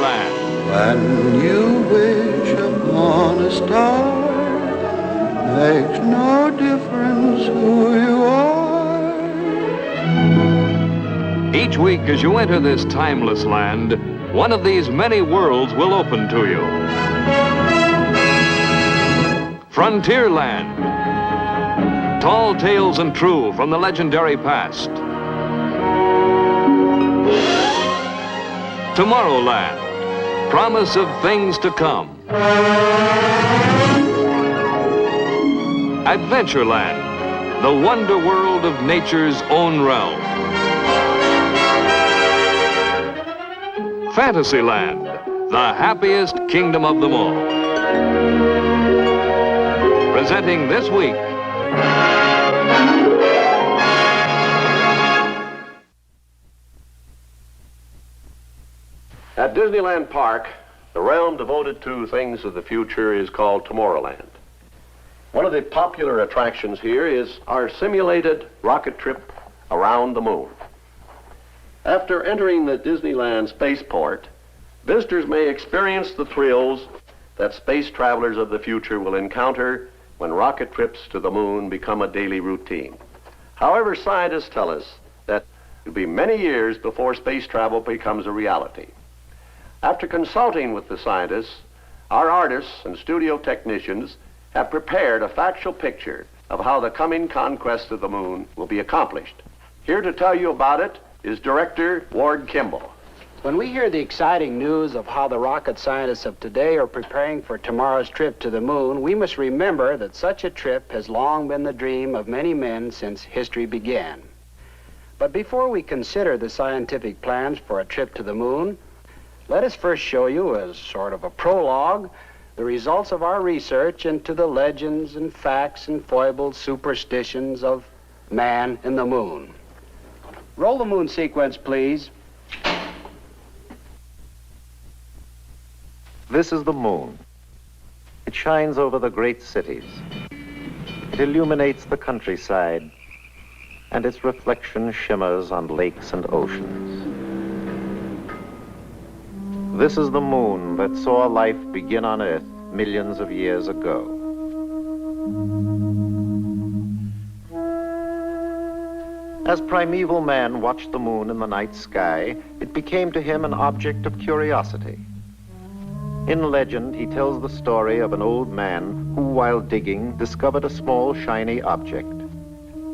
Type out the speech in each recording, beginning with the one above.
Disneyland. When you wish upon a star, makes no difference who you are. Each week as you enter this timeless land, one of these many worlds will open to you. Frontierland. Tall tales and true from the legendary past. Tomorrowland. Promise of things to come. Adventureland. The wonder world of nature's own realm. Fantasyland. The happiest kingdom of them all. Presenting this week, at Disneyland Park, the realm devoted to things of the future is called Tomorrowland. One of the popular attractions here is our simulated rocket trip around the moon. After entering the Disneyland spaceport, visitors may experience the thrills that space travelers of the future will encounter when rocket trips to the moon become a daily routine. However, scientists tell us that it will be many years before space travel becomes a reality. After consulting with the scientists, our artists and studio technicians have prepared a factual picture of how the coming conquest of the moon will be accomplished. Here to tell you about it is Director Ward Kimball. When we hear the exciting news of how the rocket scientists of today are preparing for tomorrow's trip to the moon, we must remember that such a trip has long been the dream of many men since history began. But before we consider the scientific plans for a trip to the moon, let us first show you, as sort of a prologue, the results of our research into the legends and facts and foibles, superstitions of man and the moon. Roll the moon sequence, please. This is the moon. It shines over the great cities. It illuminates the countryside, and its reflection shimmers on lakes and oceans. This is the moon that saw life begin on Earth millions of years ago. As primeval man watched the moon in the night sky, it became to him an object of curiosity. In legend, he tells the story of an old man who, while digging, discovered a small, shiny object.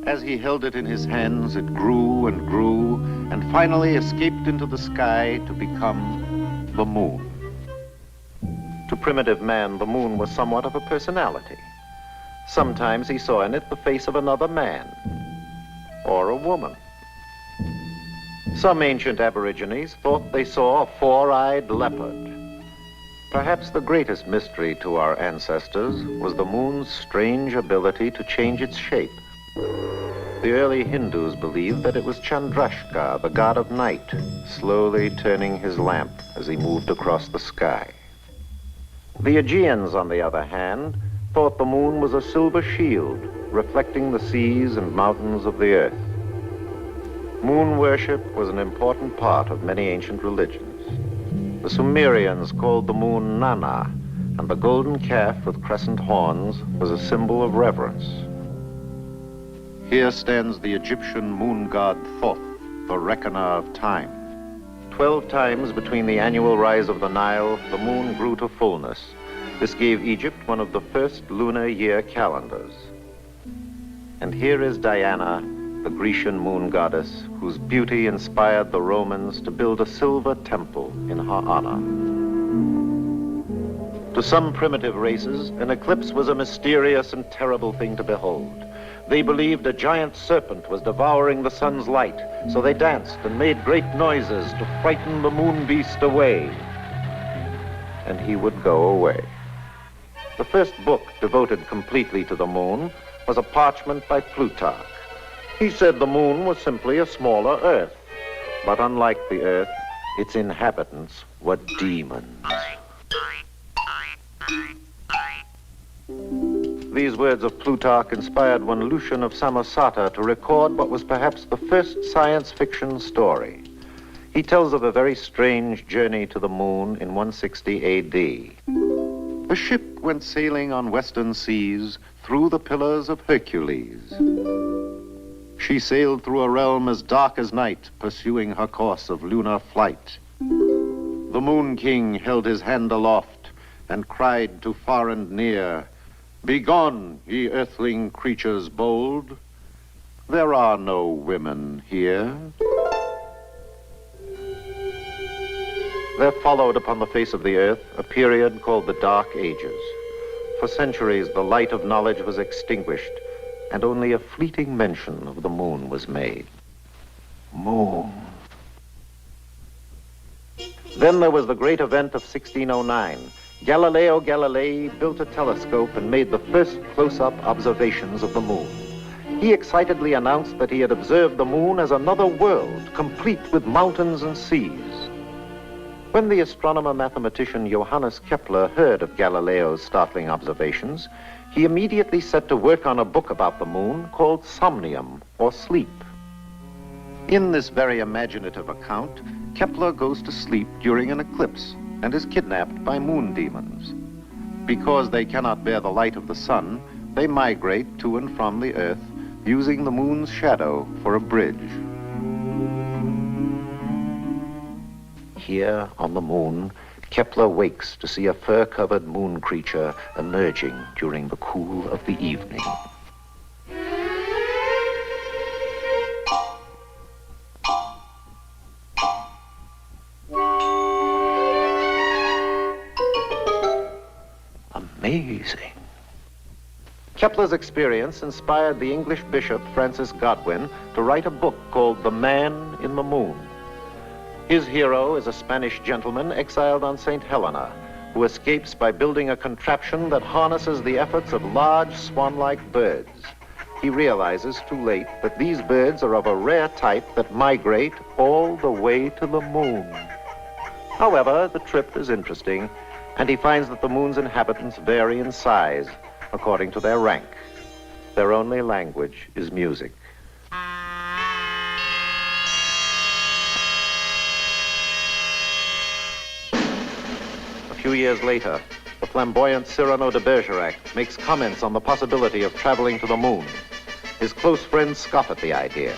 As he held it in his hands, it grew and grew, and finally escaped into the sky to become the moon. To primitive man, the moon was somewhat of a personality. Sometimes he saw in it the face of another man, or a woman. Some ancient aborigines thought they saw a four-eyed leopard. Perhaps the greatest mystery to our ancestors was the moon's strange ability to change its shape. The early Hindus believed that it was Chandrashka, the god of night, slowly turning his lamp as he moved across the sky. The Aegeans, on the other hand, thought the moon was a silver shield, reflecting the seas and mountains of the earth. Moon worship was an important part of many ancient religions. The Sumerians called the moon Nana, and the golden calf with crescent horns was a symbol of reverence. Here stands the Egyptian moon god Thoth, the reckoner of time. 12 times between the annual rise of the Nile, the moon grew to fullness. This gave Egypt one of the first lunar year calendars. And here is Diana, the Grecian moon goddess, whose beauty inspired the Romans to build a silver temple in her honor. To some primitive races, an eclipse was a mysterious and terrible thing to behold. They believed a giant serpent was devouring the sun's light, so they danced and made great noises to frighten the moon beast away. And he would go away. The first book devoted completely to the moon was a parchment by Plutarch. He said the moon was simply a smaller Earth, but unlike the Earth, its inhabitants were demons. These words of Plutarch inspired one Lucian of Samosata to record what was perhaps the first science fiction story. He tells of a very strange journey to the moon in 160 A.D. A ship went sailing on western seas through the pillars of Hercules. She sailed through a realm as dark as night, pursuing her course of lunar flight. The Moon King held his hand aloft and cried to far and near, "Begone, ye earthling creatures bold. There are no women here." There followed upon the face of the earth a period called the Dark Ages. For centuries, the light of knowledge was extinguished, and only a fleeting mention of the moon was made. Moon. Then there was the great event of 1609. Galileo Galilei built a telescope and made the first close-up observations of the moon. He excitedly announced that he had observed the moon as another world, complete with mountains and seas. When the astronomer-mathematician Johannes Kepler heard of Galileo's startling observations, he immediately set to work on a book about the moon called Somnium, or Sleep. In this very imaginative account, Kepler goes to sleep during an eclipse and is kidnapped by moon demons. Because they cannot bear the light of the sun, they migrate to and from the earth, using the moon's shadow for a bridge. Here on the moon, Kepler wakes to see a fur-covered moon creature emerging during the cool of the evening. Amazing. Kepler's experience inspired the English bishop Francis Godwin to write a book called The Man in the Moon. His hero is a Spanish gentleman exiled on St. Helena, who escapes by building a contraption that harnesses the efforts of large swan-like birds. He realizes too late that these birds are of a rare type that migrate all the way to the moon. However, the trip is interesting, and he finds that the moon's inhabitants vary in size according to their rank. Their only language is music. A few years later, the flamboyant Cyrano de Bergerac makes comments on the possibility of traveling to the moon. His close friends scoff at the idea.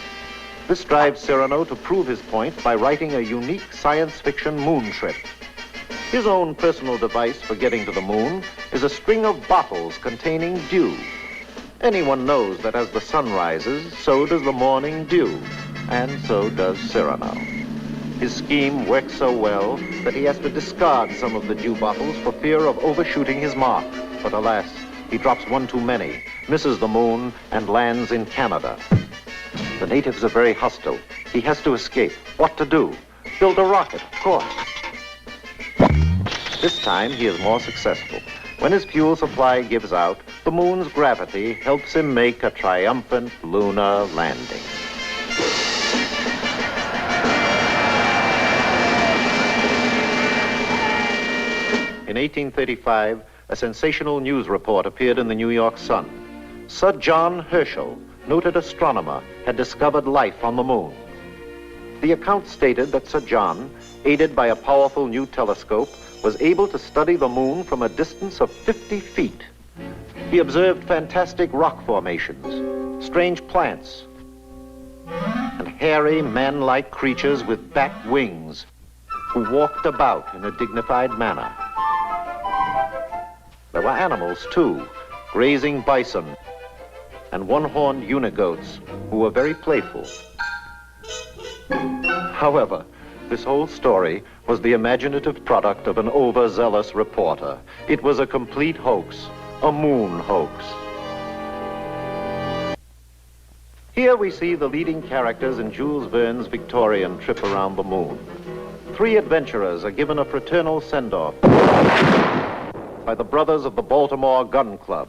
This drives Cyrano to prove his point by writing a unique science fiction moon trip. His own personal device for getting to the moon is a string of bottles containing dew. Anyone knows that as the sun rises, so does the morning dew, and so does Cyrano. His scheme works so well that he has to discard some of the dew bottles for fear of overshooting his mark. But alas, he drops one too many, misses the moon, and lands in Canada. The natives are very hostile. He has to escape. What to do? Build a rocket, of course. This time he is more successful. When his fuel supply gives out, the moon's gravity helps him make a triumphant lunar landing. In 1835, a sensational news report appeared in the New York Sun. Sir John Herschel, noted astronomer, had discovered life on the moon. The account stated that Sir John, aided by a powerful new telescope, was able to study the moon from a distance of 50 feet. He observed fantastic rock formations, strange plants, and hairy man-like creatures with bat wings who walked about in a dignified manner. There were animals, too, grazing bison and one-horned unigoats who were very playful. However, this whole story was the imaginative product of an overzealous reporter. It was a complete hoax, a moon hoax. Here we see the leading characters in Jules Verne's Victorian trip around the moon. 3 adventurers are given a fraternal send-off by the brothers of the Baltimore Gun Club.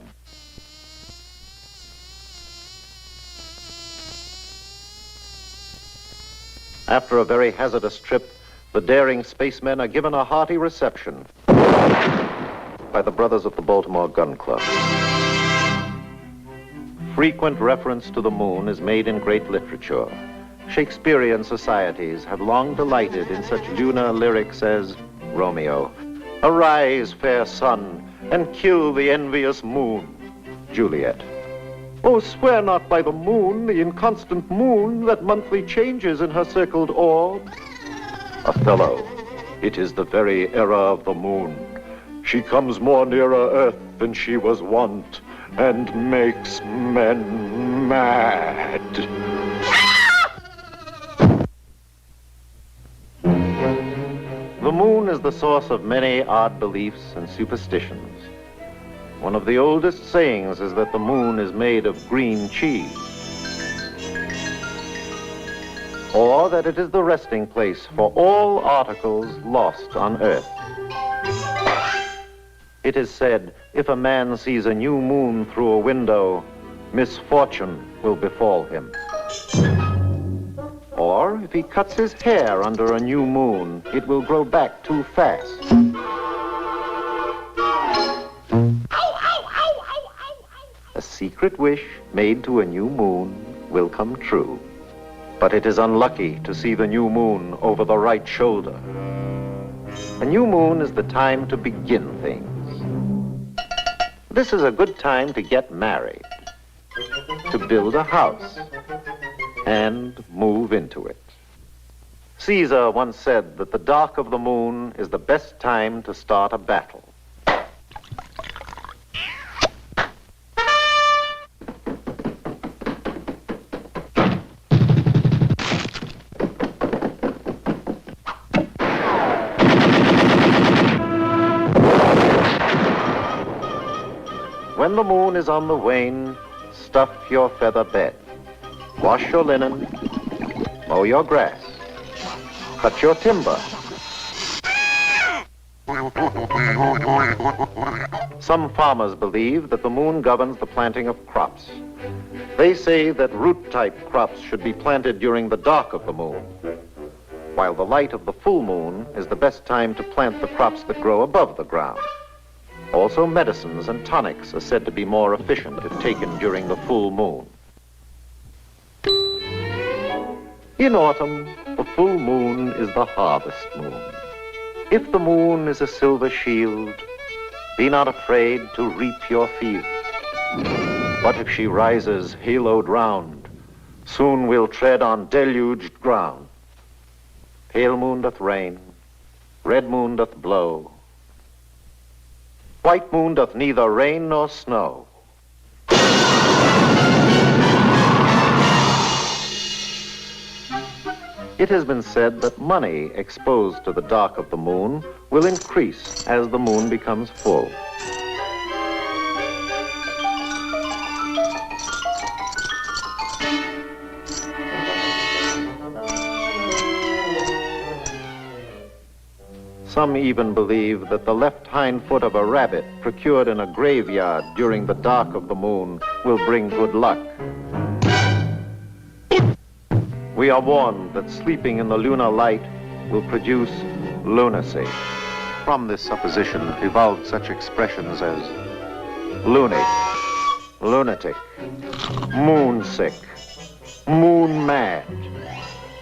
After a very hazardous trip, the daring spacemen are given a hearty reception by the brothers of the Baltimore Gun Club. Frequent reference to the moon is made in great literature. Shakespearean societies have long delighted in such lunar lyrics as Romeo, "Arise, fair sun, and kill the envious moon." Juliet, "Oh, swear not by the moon, the inconstant moon that monthly changes in her circled orb." Othello, "It is the very era of the moon. She comes more nearer earth than she was wont, and makes men mad." The moon is the source of many odd beliefs and superstitions. One of the oldest sayings is that the moon is made of green cheese, or that it is the resting place for all articles lost on Earth. It is said, if a man sees a new moon through a window, misfortune will befall him. Or if he cuts his hair under a new moon, it will grow back too fast. A secret wish made to a new moon will come true. But it is unlucky to see the new moon over the right shoulder. A new moon is the time to begin things. This is a good time to get married, to build a house, and move into it. Caesar once said that the dark of the moon is the best time to start a battle. When the moon is on the wane, stuff your feather bed. Wash your linen, mow your grass, cut your timber. Some farmers believe that the moon governs the planting of crops. They say that root-type crops should be planted during the dark of the moon, while the light of the full moon is the best time to plant the crops that grow above the ground. Also, medicines and tonics are said to be more efficient if taken during the full moon. In autumn, the full moon is the harvest moon. If the moon is a silver shield, be not afraid to reap your field. But if she rises haloed round, soon we'll tread on deluged ground. Pale moon doth rain, red moon doth blow, white moon doth neither rain nor snow. It has been said that money exposed to the dark of the moon will increase as the moon becomes full. Some even believe that the left hind foot of a rabbit procured in a graveyard during the dark of the moon will bring good luck. We are warned that sleeping in the lunar light will produce lunacy. From this supposition evolved such expressions as loony, lunatic, moonsick, moon mad,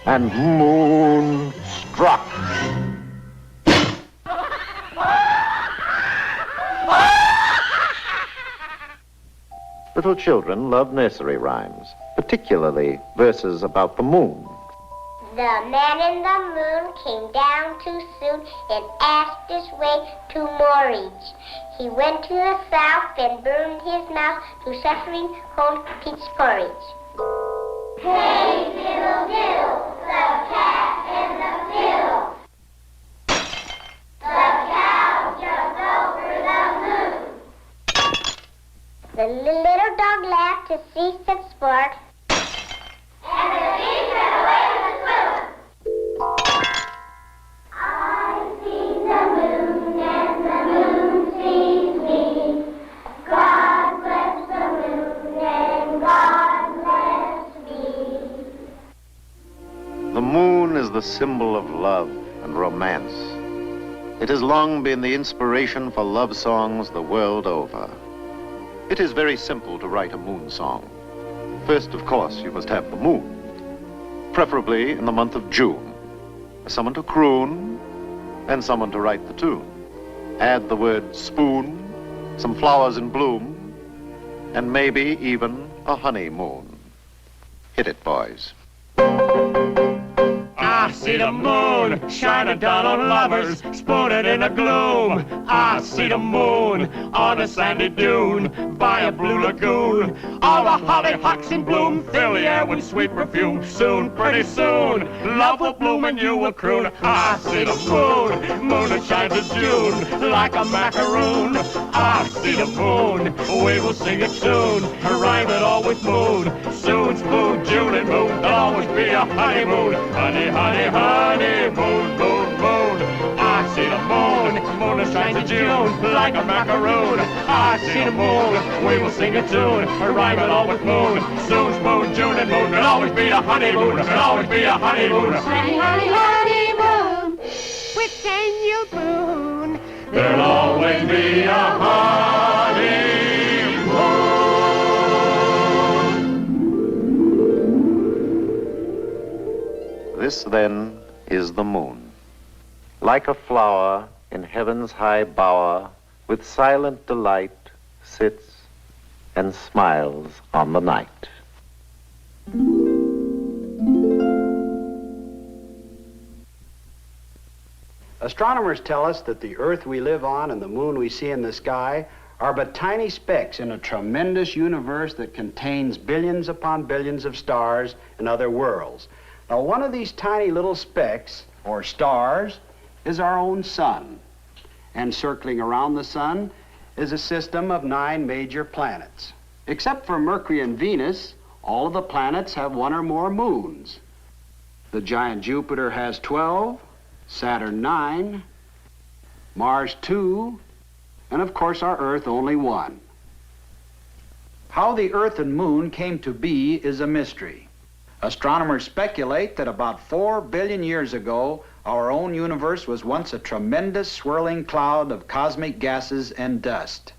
and moonstruck. Little children love nursery rhymes, particularly verses about the moon. The man in the moon came down too soon and asked his way to Morridge. He went to the south and burned his mouth to suffering cold peach porridge. Hey, diddle diddle, the cat in the fiddle. The cow jumped over the moon. The little dog laughed to see such sport, and the geese ran away with the squirrel. I've seen the moon, and the moon sees me. God bless the moon, and God bless me. The moon is the symbol of love and romance. It has long been the inspiration for love songs the world over. It is very simple to write a moon song. First, of course, you must have the moon. preferably in the month of June. Someone to croon, and someone to write the tune. Add the word spoon, some flowers in bloom, and maybe even a honeymoon. Hit it, boys. I see the moon shining down on lovers, spooning in the gloom. I see the moon on a sandy dune by a blue lagoon. All the hollyhocks in bloom fill the air with sweet perfume. Soon, pretty soon, love will bloom and you will croon. I see the moon that shines in June like a macaroon. I see the moon, we will sing it soon, rhyme it all with moon. Soon, spoon, June and moon, there'll always be a honeymoon. Honey, honey, honey, moon, moon, moon. I see the moon that shines in June like a macaroon. I see the moon, we will sing a tune, rhyme it all with moon. Soon, spoon, June and moon, there'll always be a honeymoon. There'll always be a honeymoon. Honey, honey, honeymoon with Daniel Boone. There'll always be a honeymoon. This, then, is the moon. Like a flower in heaven's high bower, with silent delight sits and smiles on the night. Astronomers tell us that the Earth we live on and the moon we see in the sky are but tiny specks in a tremendous universe that contains billions upon billions of stars and other worlds. Now, one of these tiny little specks, or stars, is our own sun. And circling around the sun is a system of 9 major planets. Except for Mercury and Venus, all of the planets have 1 or more moons. The giant Jupiter has 12, Saturn 9, Mars 2, and of course our Earth only 1. How the Earth and moon came to be is a mystery. Astronomers speculate that about 4 billion years ago, our own universe was once a tremendous swirling cloud of cosmic gases and dust.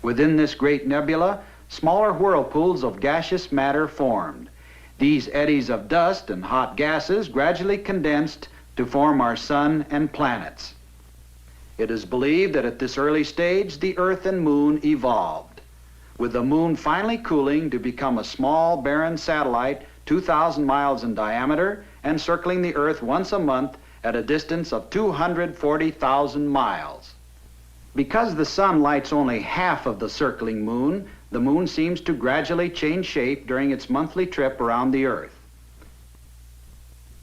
Within this great nebula, smaller whirlpools of gaseous matter formed. These eddies of dust and hot gases gradually condensed to form our sun and planets. It is believed that at this early stage, the Earth and moon evolved, with the moon finally cooling to become a small, barren satellite 2,000 miles in diameter and circling the Earth once a month at a distance of 240,000 miles. Because the sun lights only half of the circling moon, the moon seems to gradually change shape during its monthly trip around the Earth.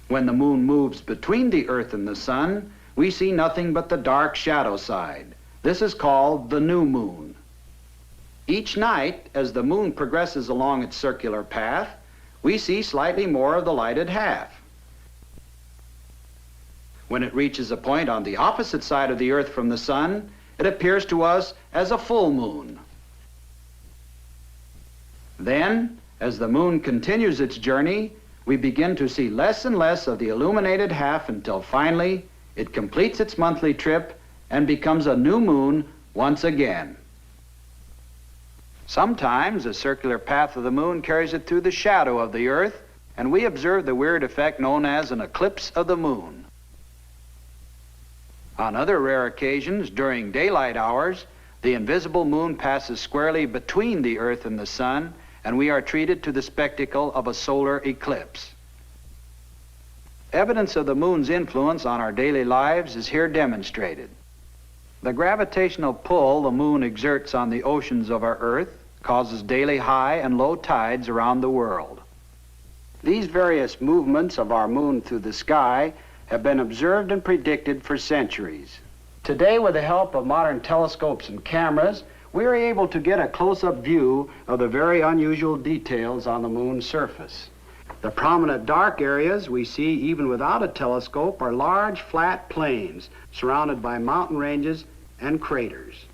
When the moon moves between the Earth and the sun, we see nothing but the dark shadow side. This is called the new moon. Each night, as the moon progresses along its circular path, we see slightly more of the lighted half. When it reaches a point on the opposite side of the Earth from the sun, it appears to us as a full moon. Then, as the moon continues its journey, we begin to see less and less of the illuminated half until finally it completes its monthly trip and becomes a new moon once again. Sometimes the circular path of the moon carries it through the shadow of the Earth, and we observe the weird effect known as an eclipse of the moon. On other rare occasions, during daylight hours, the invisible moon passes squarely between the Earth and the sun, and we are treated to the spectacle of a solar eclipse. Evidence of the moon's influence on our daily lives is here demonstrated. The gravitational pull the moon exerts on the oceans of our Earth causes daily high and low tides around the world. These various movements of our moon through the sky have been observed and predicted for centuries. Today, with the help of modern telescopes and cameras, we are able to get a close-up view of the very unusual details on the moon's surface. The prominent dark areas we see even without a telescope are large, flat plains surrounded by mountain ranges and craters.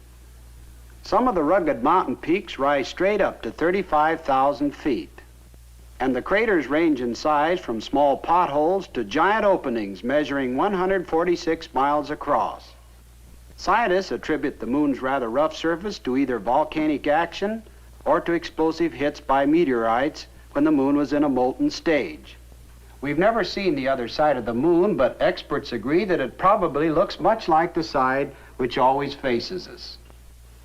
Some of the rugged mountain peaks rise straight up to 35,000 feet. And the craters range in size from small potholes to giant openings measuring 146 miles across. Scientists attribute the moon's rather rough surface to either volcanic action or to explosive hits by meteorites when the moon was in a molten stage. We've never seen the other side of the moon, but experts agree that it probably looks much like the side which always faces us.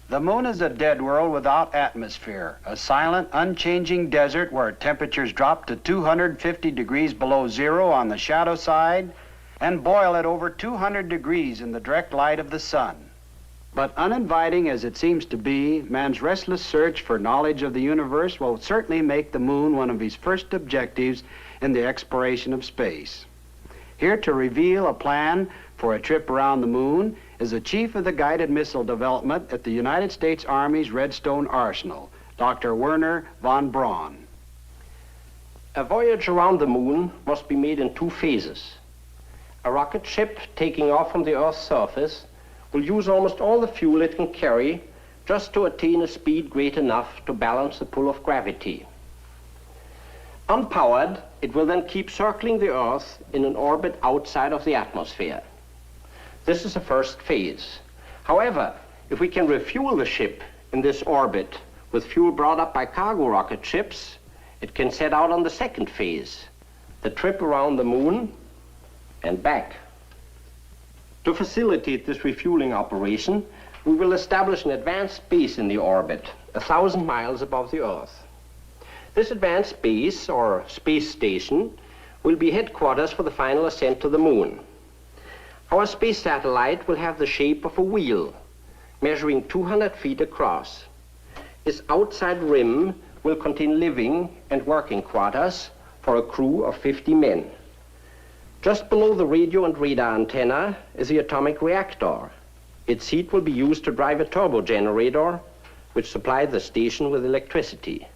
The moon is a dead world without atmosphere, a silent, unchanging desert where temperatures drop to 250 degrees below zero on the shadow side and boil at over 200 degrees in the direct light of the sun. But uninviting as it seems to be, man's restless search for knowledge of the universe will certainly make the moon one of his first objectives in the exploration of space. Here to reveal a plan for a trip around the moon is the chief of the guided missile development at the United States Army's Redstone Arsenal, Dr. Werner von Braun. A voyage around the moon must be made in two phases. A rocket ship taking off from the Earth's surface will use almost all the fuel it can carry just to attain a speed great enough to balance the pull of gravity. Unpowered, it will then keep circling the Earth in an orbit outside of the atmosphere. This is the first phase. However, if we can refuel the ship in this orbit with fuel brought up by cargo rocket ships, it can set out on the second phase, the trip around the moon and back. To facilitate this refueling operation, we will establish an advanced base in the orbit, 1,000 miles above the Earth. This advanced base, or space station, will be headquarters for the final ascent to the moon. Our space satellite will have the shape of a wheel, measuring 200 feet across. Its outside rim will contain living and working quarters for a crew of 50 men. Just below the radio and radar antenna is the atomic reactor. Its heat will be used to drive a turbo generator, which supplies the station with electricity.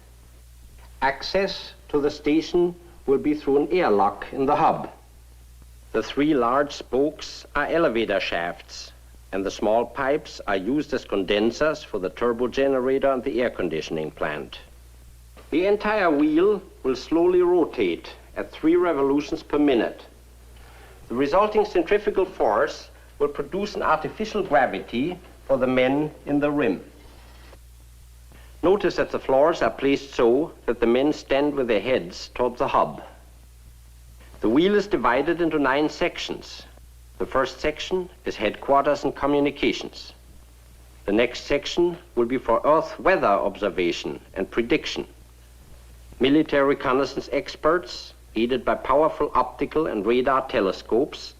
Access to the station will be through an airlock in the hub. The three large spokes are elevator shafts, and the small pipes are used as condensers for the turbo generator and the air conditioning plant. The entire wheel will slowly rotate at 3 revolutions per minute. The resulting centrifugal force will produce an artificial gravity for the men in the rim. Notice that the floors are placed so that the men stand with their heads toward the hub. The wheel is divided into 9 sections. The first section is headquarters and communications. The next section will be for Earth weather observation and prediction. Military reconnaissance experts, aided by powerful optical and radar telescopes,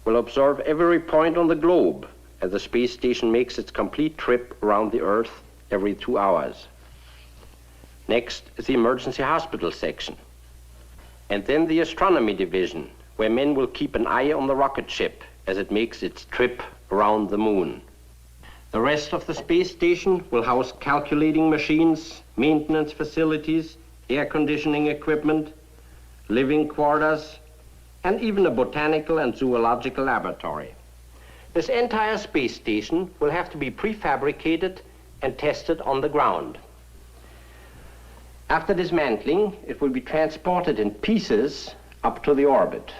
will observe every point on the globe as the space station makes its complete trip around the Earth every 2 hours. Next is the emergency hospital section. And then the astronomy division, where men will keep an eye on the rocket ship as it makes its trip around the moon. The rest of the space station will house calculating machines, maintenance facilities, air conditioning equipment, living quarters, and even a botanical and zoological laboratory. This entire space station will have to be prefabricated and tested on the ground. After dismantling, it will be transported in pieces up to the orbit.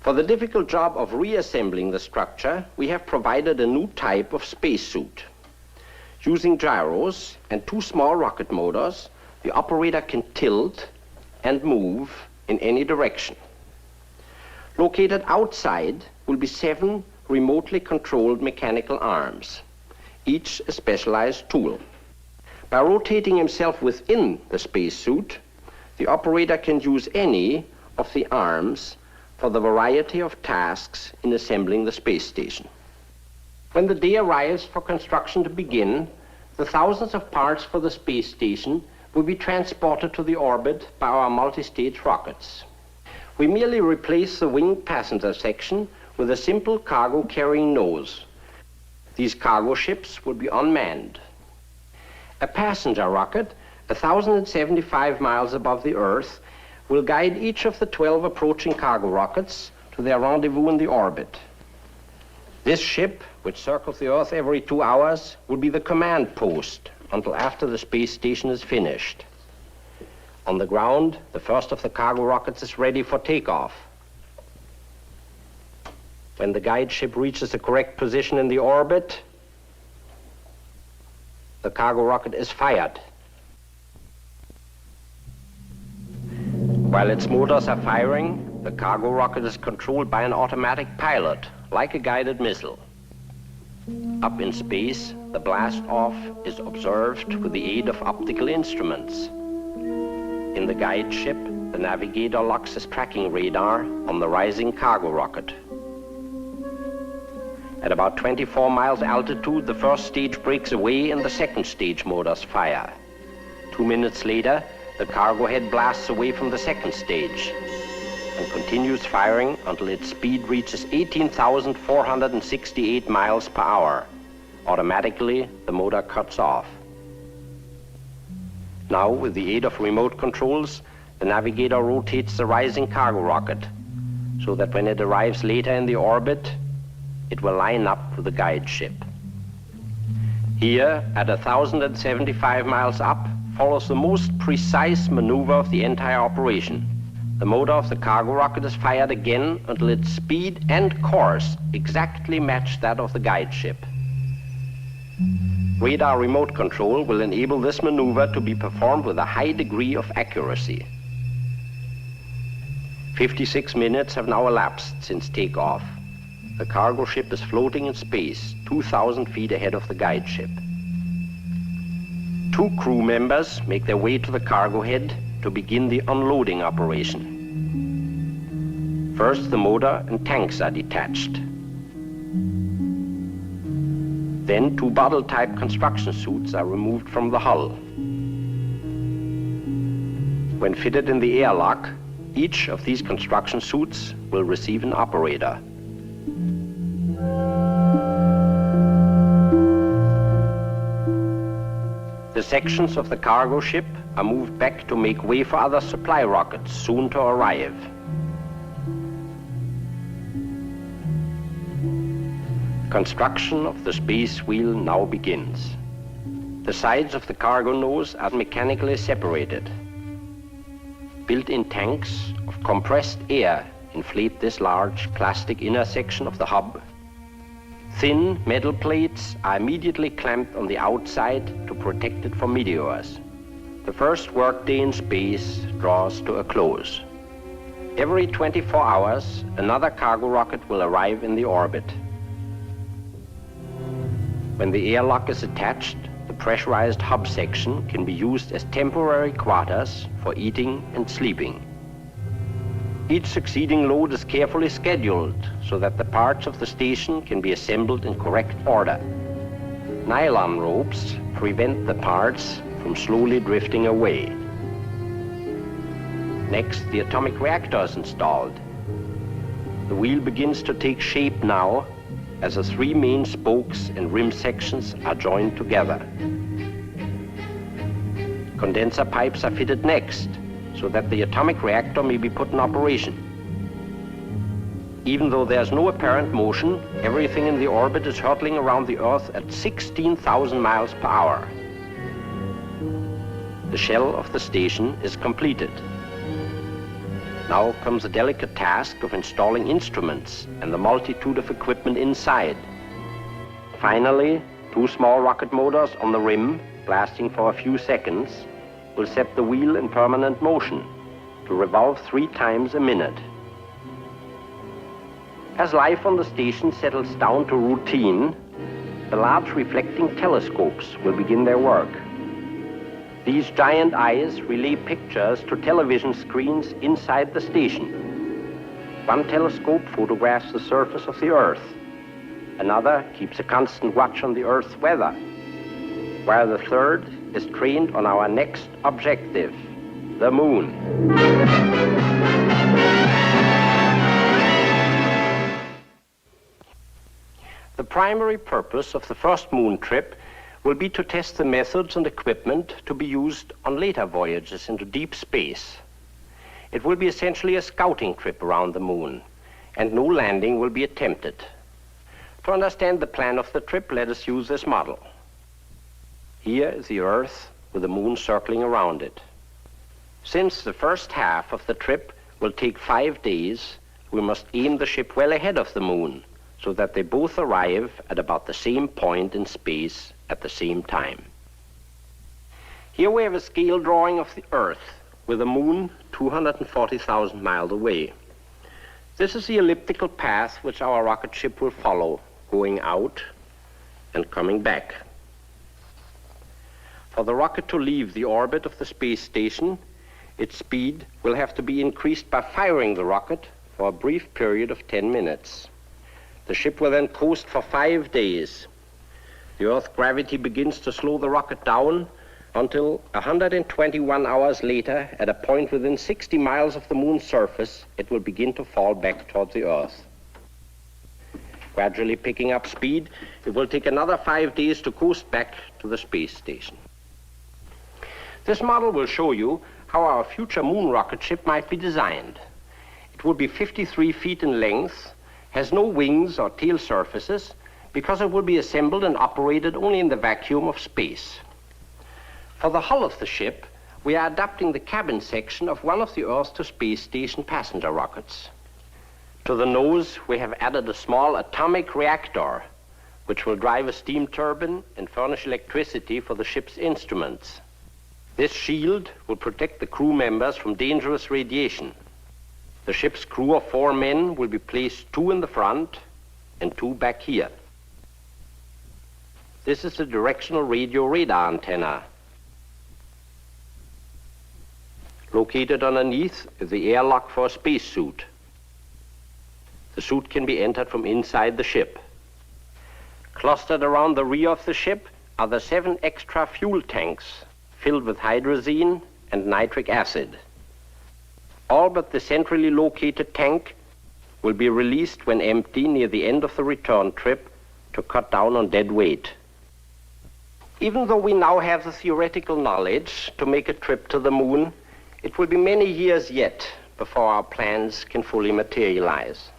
For the difficult job of reassembling the structure, we have provided a new type of spacesuit. Using gyros and 2 small rocket motors, the operator can tilt and move in any direction. Located outside will be 7 remotely controlled mechanical arms, each a specialized tool. By rotating himself within the spacesuit, the operator can use any of the arms for the variety of tasks in assembling the space station. When the day arrives for construction to begin, the thousands of parts for the space station will be transported to the orbit by our multi-stage rockets. We merely replace the winged passenger section with a simple cargo-carrying nose. These cargo ships will be unmanned. A passenger rocket, 1,075 miles above the Earth, will guide each of the 12 approaching cargo rockets to their rendezvous in the orbit. This ship, which circles the Earth every 2 hours, will be the command post until after the space station is finished. On the ground, the first of the cargo rockets is ready for takeoff. When the guide ship reaches the correct position in the orbit, the cargo rocket is fired. While its motors are firing, the cargo rocket is controlled by an automatic pilot, like a guided missile. Up in space, the blast-off is observed with the aid of optical instruments. In the guide ship, the navigator locks his tracking radar on the rising cargo rocket. At about 24 miles altitude, the first stage breaks away and the second stage motors fire. 2 minutes later, the cargo head blasts away from the second stage and continues firing until its speed reaches 18,468 miles per hour. Automatically, the motor cuts off. Now, with the aid of remote controls, the navigator rotates the rising cargo rocket so that when it arrives later in the orbit, it will line up with the guide ship. Here, at 1,075 miles up, follows the most precise maneuver of the entire operation. The motor of the cargo rocket is fired again until its speed and course exactly match that of the guide ship. Radar remote control will enable this maneuver to be performed with a high degree of accuracy. 56 minutes have now elapsed since takeoff. The cargo ship is floating in space, 2,000 feet ahead of the guide ship. 2 crew members make their way to the cargo head to begin the unloading operation. First, the motor and tanks are detached. Then 2 bottle-type construction suits are removed from the hull. When fitted in the airlock, each of these construction suits will receive an operator. The sections of the cargo ship are moved back to make way for other supply rockets soon to arrive. Construction of the space wheel now begins. The sides of the cargo nose are mechanically separated. Built-in tanks of compressed air inflate this large plastic inner section of the hub. Thin metal plates are immediately clamped on the outside to protect it from meteors. The first workday in space draws to a close. Every 24 hours, another cargo rocket will arrive in the orbit. When the airlock is attached, the pressurized hub section can be used as temporary quarters for eating and sleeping. Each succeeding load is carefully scheduled so that the parts of the station can be assembled in correct order. Nylon ropes prevent the parts from slowly drifting away. Next, the atomic reactor is installed. The wheel begins to take shape now as the 3 main spokes and rim sections are joined together. Condenser pipes are fitted next, so that the atomic reactor may be put in operation. Even though there's no apparent motion, everything in the orbit is hurtling around the Earth at 16,000 miles per hour. The shell of the station is completed. Now comes the delicate task of installing instruments and the multitude of equipment inside. Finally, 2 small rocket motors on the rim, blasting for a few seconds, will set the wheel in permanent motion to revolve 3 times a minute. As life on the station settles down to routine, the large reflecting telescopes will begin their work. These giant eyes relay pictures to television screens inside the station. One telescope photographs the surface of the Earth. Another keeps a constant watch on the Earth's weather, while the third is trained on our next objective, the moon. The primary purpose of the first moon trip will be to test the methods and equipment to be used on later voyages into deep space. It will be essentially a scouting trip around the moon, and no landing will be attempted. To understand the plan of the trip, let us use this model. Here is the Earth with the moon circling around it. Since the first half of the trip will take 5 days, we must aim the ship well ahead of the moon so that they both arrive at about the same point in space at the same time. Here we have a scale drawing of the Earth, with the moon 240,000 miles away. This is the elliptical path which our rocket ship will follow, going out and coming back. For the rocket to leave the orbit of the space station, its speed will have to be increased by firing the rocket for a brief period of 10 minutes. The ship will then coast for 5 days. The Earth's gravity begins to slow the rocket down until 121 hours later, at a point within 60 miles of the moon's surface, it will begin to fall back toward the Earth. Gradually picking up speed, it will take another 5 days to coast back to the space station. This model will show you how our future moon rocket ship might be designed. It will be 53 feet in length, has no wings or tail surfaces, because it will be assembled and operated only in the vacuum of space. For the hull of the ship, we are adapting the cabin section of one of the Earth to Space Station passenger rockets. To the nose, we have added a small atomic reactor, which will drive a steam turbine and furnish electricity for the ship's instruments. This shield will protect the crew members from dangerous radiation. The ship's crew of 4 men will be placed 2 in the front and 2 back here. This is the directional radio radar antenna. Located underneath is the airlock for a spacesuit. The suit can be entered from inside the ship. Clustered around the rear of the ship are the 7 extra fuel tanks filled with hydrazine and nitric acid. All but the centrally located tank will be released when empty near the end of the return trip to cut down on dead weight. Even though we now have the theoretical knowledge to make a trip to the moon, it will be many years yet before our plans can fully materialize.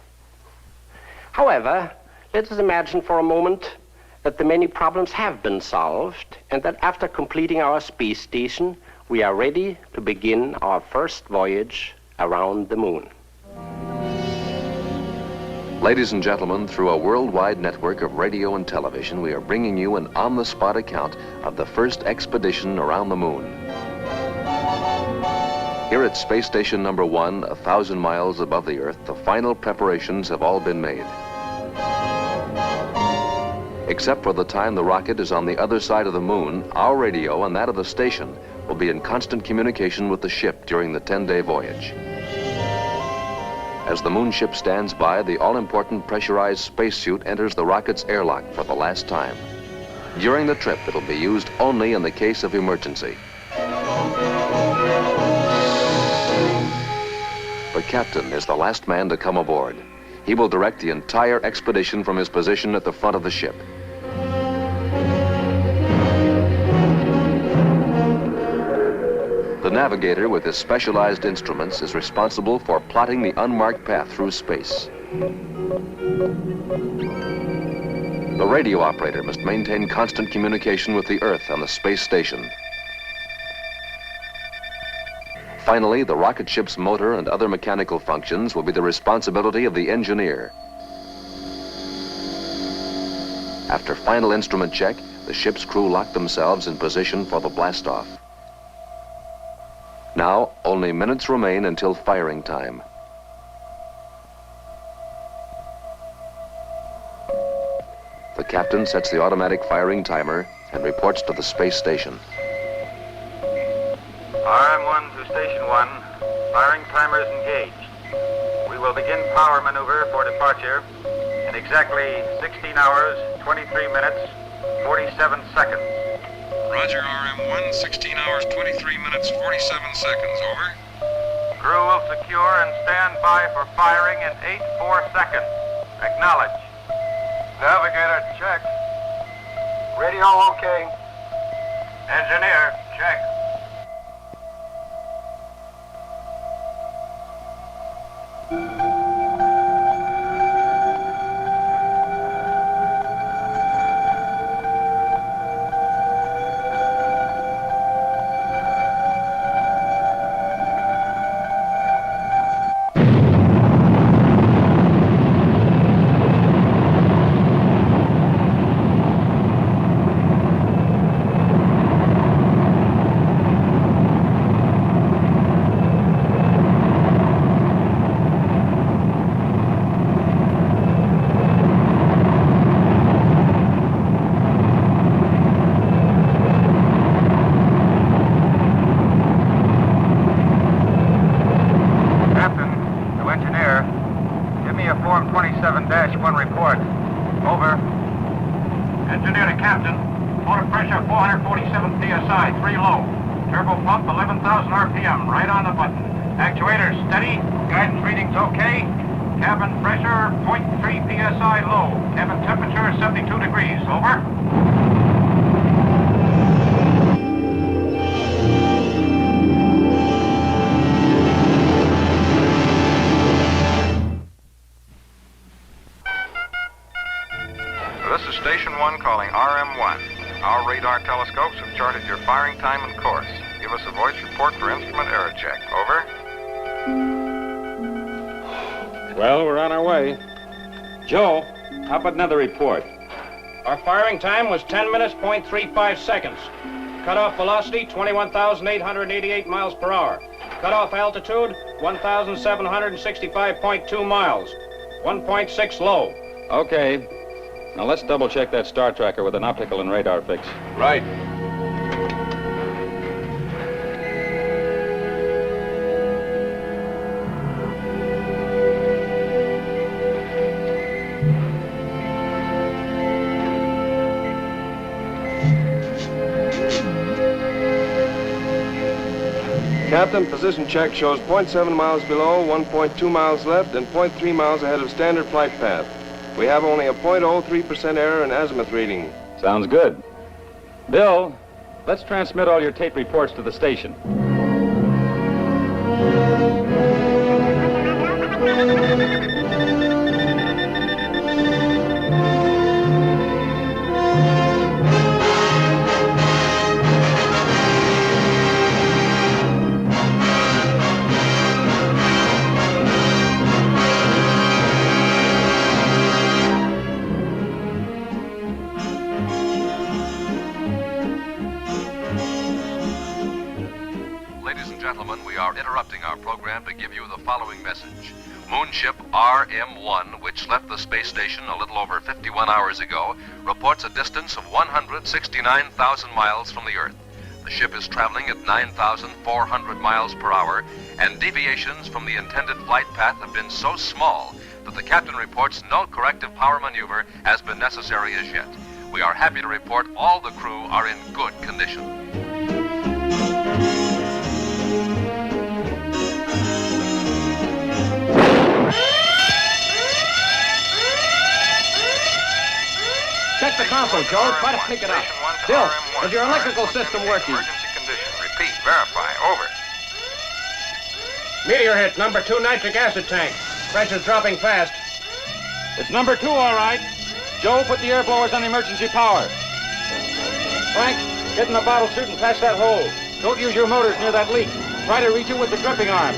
However, let us imagine for a moment that the many problems have been solved and that after completing our space station, we are ready to begin our first voyage around the moon. Ladies and gentlemen, through a worldwide network of radio and television, we are bringing you an on-the-spot account of the first expedition around the moon. Here at Space Station number 1, 1,000 miles above the Earth, the final preparations have all been made. Except for the time the rocket is on the other side of the moon, our radio and that of the station will be in constant communication with the ship during the 10-day voyage. As the moon ship stands by, the all-important pressurized spacesuit enters the rocket's airlock for the last time. During the trip, it'll be used only in the case of emergency. The captain is the last man to come aboard. He will direct the entire expedition from his position at the front of the ship. The navigator with his specialized instruments is responsible for plotting the unmarked path through space. The radio operator must maintain constant communication with the Earth and the space station. Finally, the rocket ship's motor and other mechanical functions will be the responsibility of the engineer. After final instrument check, the ship's crew lock themselves in position for the blastoff. Now, only minutes remain until firing time. The captain sets the automatic firing timer and reports to the space station. RM1 to Station 1, firing timer is engaged. We will begin power maneuver for departure in exactly 16 hours, 23 minutes, 47 seconds. Roger, RM1, 16 hours, 23 minutes, 47 seconds, over. Crew will secure and stand by for firing in 84 seconds. Acknowledge. Navigator, check. Radio okay. Engineer, check. Captain. Motor pressure 447 psi, 3 low. Turbo pump 11,000 RPM, right on the button. Actuators steady. Guidance readings okay. Cabin pressure 0.3 psi low. Cabin temperature 72 degrees. Over. This is Station 1 calling RM1. Our radar telescopes have charted your firing time and course. Give us a voice report for instrument error check. Over. Well, we're on our way. Joe, how about another report? Our firing time was 10 minutes, 0.35 seconds. Cutoff velocity, 21,888 miles per hour. Cutoff altitude, 1,765.2 miles. 1.6 low. Okay. Now let's double check that star tracker with an optical and radar fix. Right. Captain, position check shows 0.7 miles below, 1.2 miles left, and 0.3 miles ahead of standard flight path. We have only a 0.03% error in azimuth reading. Sounds good. Bill, let's transmit all your tape reports to the station. Gentlemen, we are interrupting our program to give you the following message. Moonship RM1, which left the space station a little over 51 hours ago, reports a distance of 169,000 miles from the Earth. The ship is traveling at 9,400 miles per hour, and deviations from the intended flight path have been so small that the captain reports no corrective power maneuver has been necessary as yet. We are happy to report all the crew are in good condition. Check the console, Joe. Try to pick it up. Bill, is your electrical system working? Emergency condition. Repeat. Verify. Over. Meteor hit number 2 nitric acid tank. Pressure's dropping fast. It's number 2, all right. Joe, put the air blowers on emergency power. Frank, get in the bottle chute and patch that hole. Don't use your motors near that leak. Try to reach it with the gripping arm.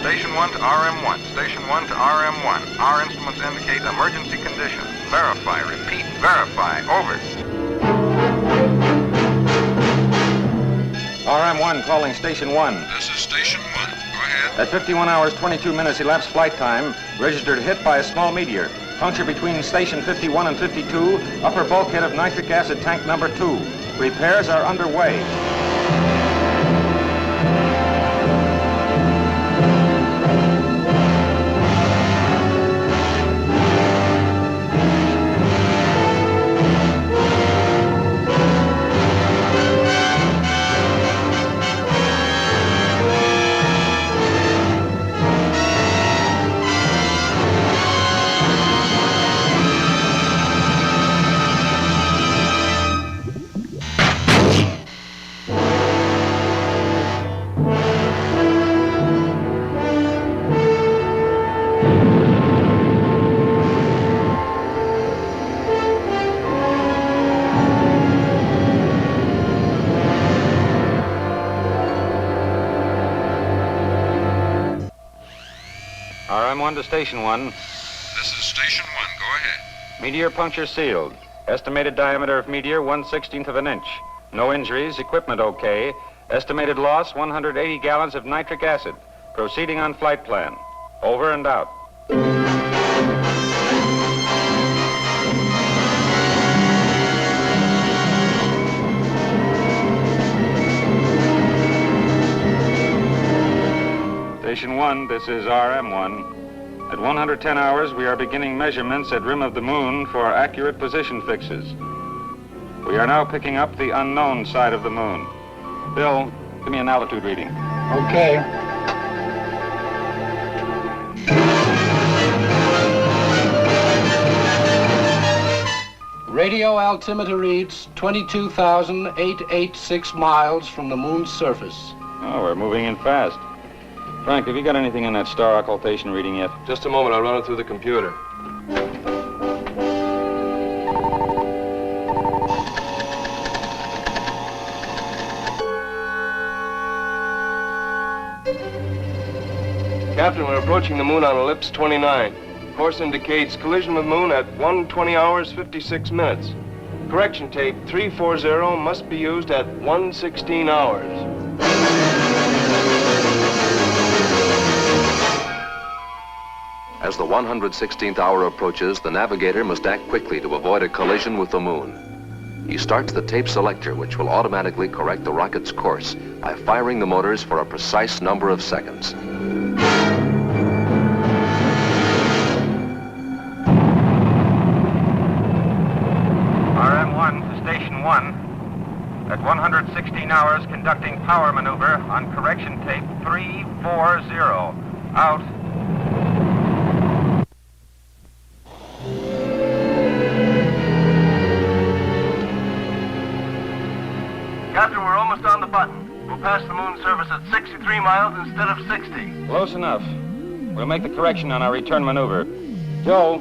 Station 1 to RM1. Station 1 to RM1. Our instruments indicate emergency condition. Verify. Repeat. Verify. Over. RM1 calling Station 1. This is Station 1. Go ahead. At 51 hours, 22 minutes elapsed flight time, registered hit by a small meteor. Puncture between Station 51 and 52, upper bulkhead of nitric acid tank number 2. Repairs are underway. RM1 to Station 1. This is Station 1. Go ahead. Meteor puncture sealed. Estimated diameter of meteor 1/16 of an inch. No injuries, equipment okay. Estimated loss 180 gallons of nitric acid. Proceeding on flight plan. Over and out. Station 1, this is RM1. At 110 hours, we are beginning measurements at rim of the moon for accurate position fixes. We are now picking up the unknown side of the moon. Bill, give me an altitude reading. Okay. Radio altimeter reads 22,886 miles from the moon's surface. Oh, we're moving in fast. Frank, have you got anything in that star occultation reading yet? Just a moment, I'll run it through the computer. Captain, we're approaching the moon on ellipse 29. Course indicates collision with moon at 1:20 hours 56 minutes. Correction tape 340 must be used at 1:16 hours. As the 116th hour approaches, the navigator must act quickly to avoid a collision with the moon. He starts the tape selector, which will automatically correct the rocket's course by firing the motors for a precise number of seconds. RM1 to Station 1. At 116 hours, conducting power maneuver on correction tape 340. Out. Captain, we're almost on the button. We'll pass the moon surface at 63 miles instead of 60. Close enough. We'll make the correction on our return maneuver. Joe,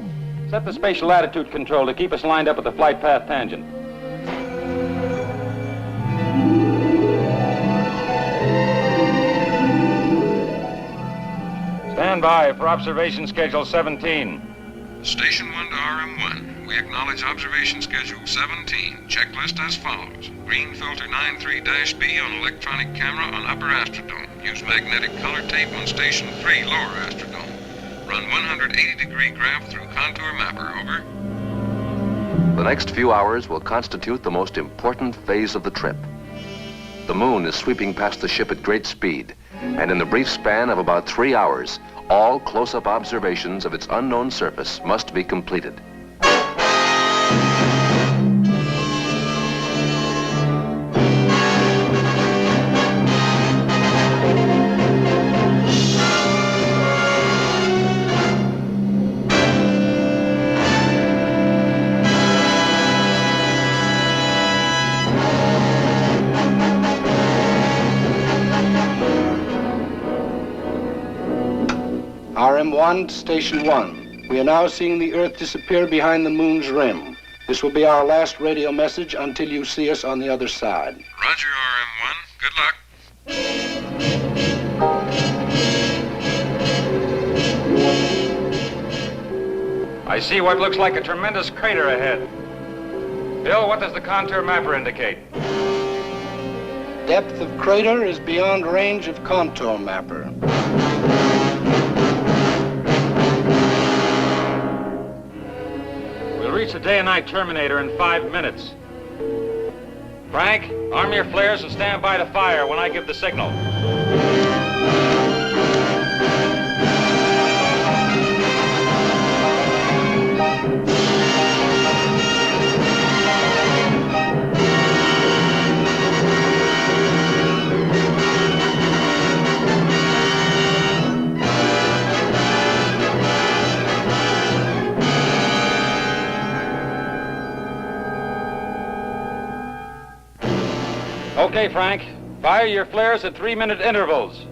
set the spatial attitude control to keep us lined up with the flight path tangent. Stand by for observation schedule 17. Station 1 to RM1. We acknowledge observation schedule 17. Checklist as follows. Green filter 93-B on electronic camera on upper astrodome. Use magnetic color tape on station 3, lower astrodome. Run 180-degree graph through contour mapper. Over. The next few hours will constitute the most important phase of the trip. The moon is sweeping past the ship at great speed, and in the brief span of about 3 hours, all close-up observations of its unknown surface must be completed. RM1, Station 1. We are now seeing the Earth disappear behind the moon's rim. This will be our last radio message until you see us on the other side. Roger, RM1. Good luck. I see what looks like a tremendous crater ahead. Bill, what does the contour mapper indicate? Depth of crater is beyond range of contour mapper. We'll reach the day and night terminator in 5 minutes. Frank, arm your flares and stand by to fire when I give the signal. Okay, Frank. Fire your flares at 3-minute intervals.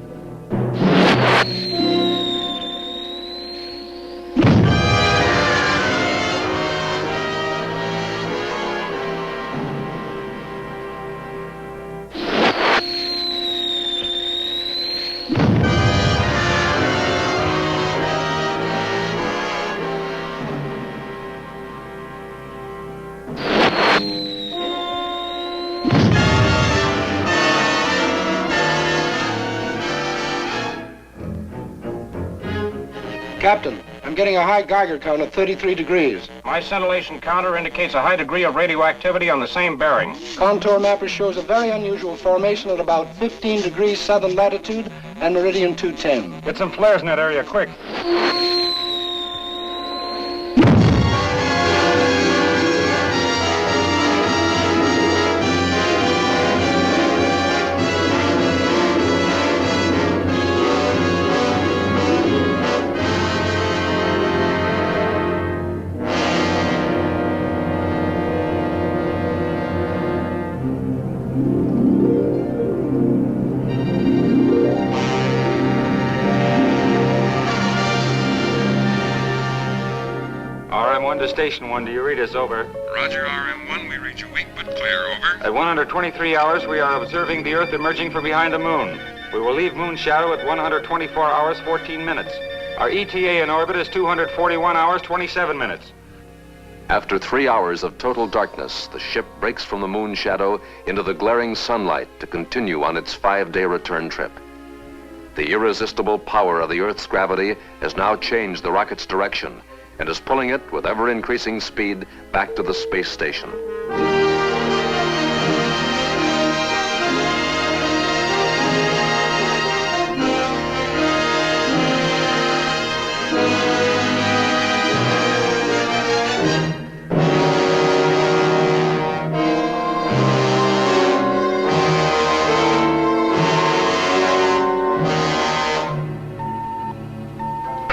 Captain, I'm getting a high Geiger count at 33 degrees. My scintillation counter indicates a high degree of radioactivity on the same bearing. Contour mapper shows a very unusual formation at about 15 degrees southern latitude and meridian 210. Get some flares in that area, quick. to Station 1. Do you read us? Over. Roger, RM1, we read you weak but clear. Over. At 123 hours, we are observing the Earth emerging from behind the moon. We will leave moon shadow at 124 hours, 14 minutes. Our ETA in orbit is 241 hours, 27 minutes. After 3 hours of total darkness, the ship breaks from the moon shadow into the glaring sunlight to continue on its 5-day return trip. The irresistible power of the Earth's gravity has now changed the rocket's direction and is pulling it with ever-increasing speed back to the space station.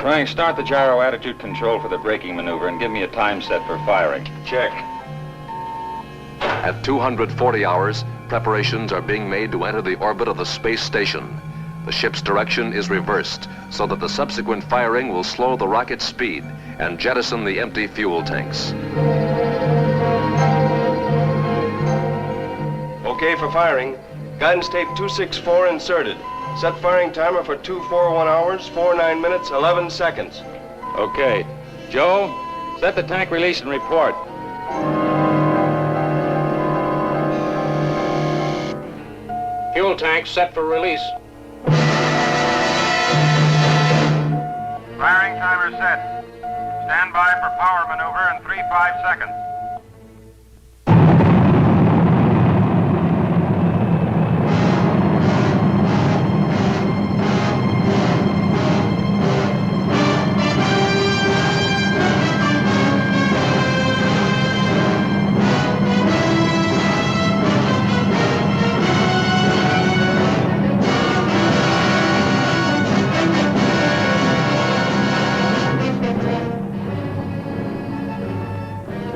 Frank, start the gyro attitude control for the braking maneuver and give me a time set for firing. Check. At 240 hours, preparations are being made to enter the orbit of the space station. The ship's direction is reversed so that the subsequent firing will slow the rocket's speed and jettison the empty fuel tanks. Okay for firing. Guidance tape 264 inserted. Set firing timer for 241 hours, 49 minutes, 11 seconds. Okay. Joe, set the tank release and report. Fuel tank set for release. Firing timer set. Stand by for power maneuver in 3-5 seconds.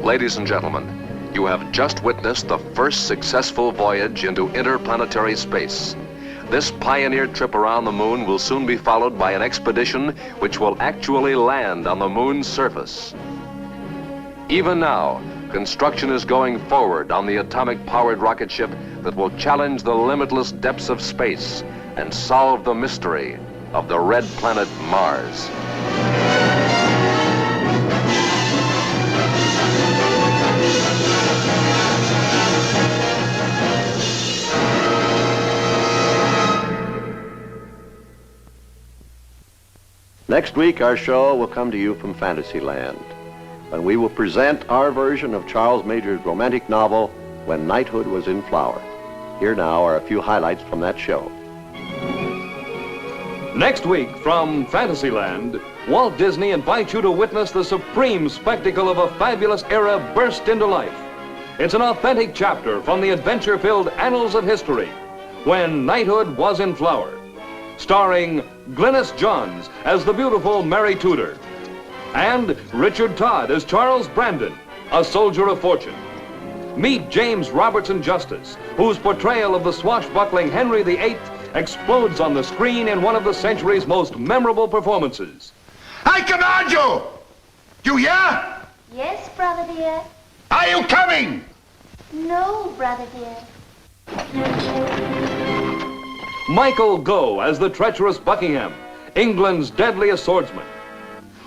Ladies and gentlemen, you have just witnessed the first successful voyage into interplanetary space. This pioneer trip around the moon will soon be followed by an expedition which will actually land on the moon's surface. Even now, construction is going forward on the atomic-powered rocket ship that will challenge the limitless depths of space and solve the mystery of the red planet Mars. Next week, our show will come to you from Fantasyland, when we will present our version of Charles Major's romantic novel, When Knighthood Was in Flower. Here now are a few highlights from that show. Next week, from Fantasyland, Walt Disney invites you to witness the supreme spectacle of a fabulous era burst into life. It's an authentic chapter from the adventure-filled annals of history, When Knighthood Was in Flower, starring Glynis Johns as the beautiful Mary Tudor, and Richard Todd as Charles Brandon, a soldier of fortune. Meet James Robertson Justice, whose portrayal of the swashbuckling Henry VIII explodes on the screen in one of the century's most memorable performances. I command you! You hear? Yes, brother dear. Are you coming? No, brother dear. Michael Gough as the treacherous Buckingham, England's deadliest swordsman.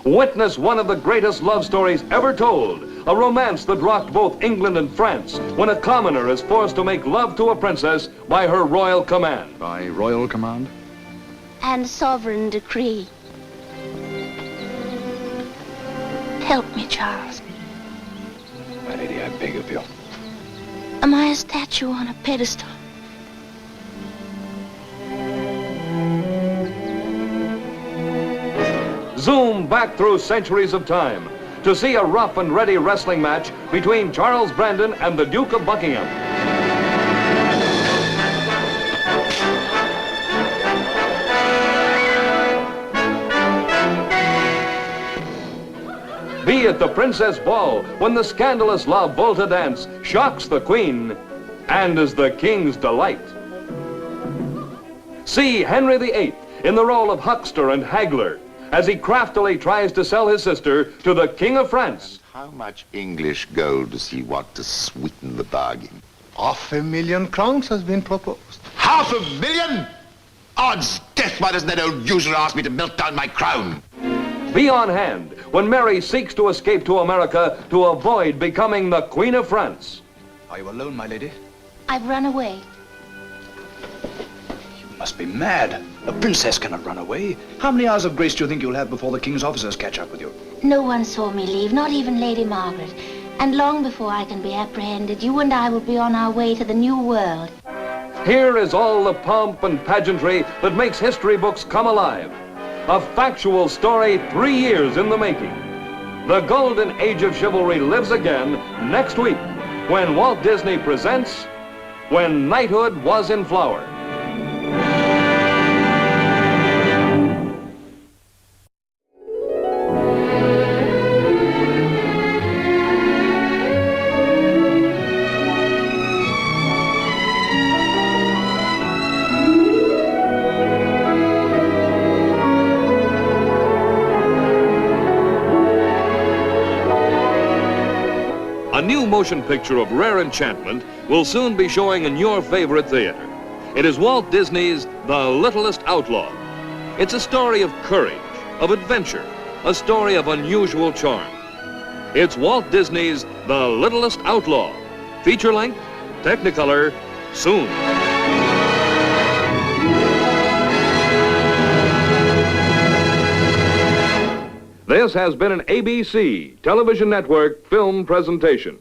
Witness one of the greatest love stories ever told, a romance that rocked both England and France when a commoner is forced to make love to a princess by her royal command. By royal command? And sovereign decree. Help me, Charles. My lady, I beg of you. Am I a statue on a pedestal? Zoom back through centuries of time to see a rough and ready wrestling match between Charles Brandon and the Duke of Buckingham. Be at the Princess Ball when the scandalous La Volta dance shocks the Queen and is the King's delight. See Henry VIII in the role of huckster and haggler as he craftily tries to sell his sister to the King of France, How much English gold does he want to sweeten the bargain? 500,000 crowns has been proposed. 500,000? Odds death, why doesn't that old usurer ask me to melt down my crown? Be on hand when Mary seeks to escape to America to avoid becoming the Queen of France. Are you alone, my lady? I've run away. You must be mad. A princess cannot run away. How many hours of grace do you think you'll have before the king's officers catch up with you? No one saw me leave, not even Lady Margaret. And long before I can be apprehended, you and I will be on our way to the New World. Here is all the pomp and pageantry that makes history books come alive. A factual story 3 years in the making. The golden age of chivalry lives again next week when Walt Disney presents When Knighthood Was in Flower. A new motion picture of rare enchantment will soon be showing in your favorite theater. It is Walt Disney's The Littlest Outlaw. It's a story of courage, of adventure, a story of unusual charm. It's Walt Disney's The Littlest Outlaw. Feature length, Technicolor, soon. This has been an ABC Television Network film presentation.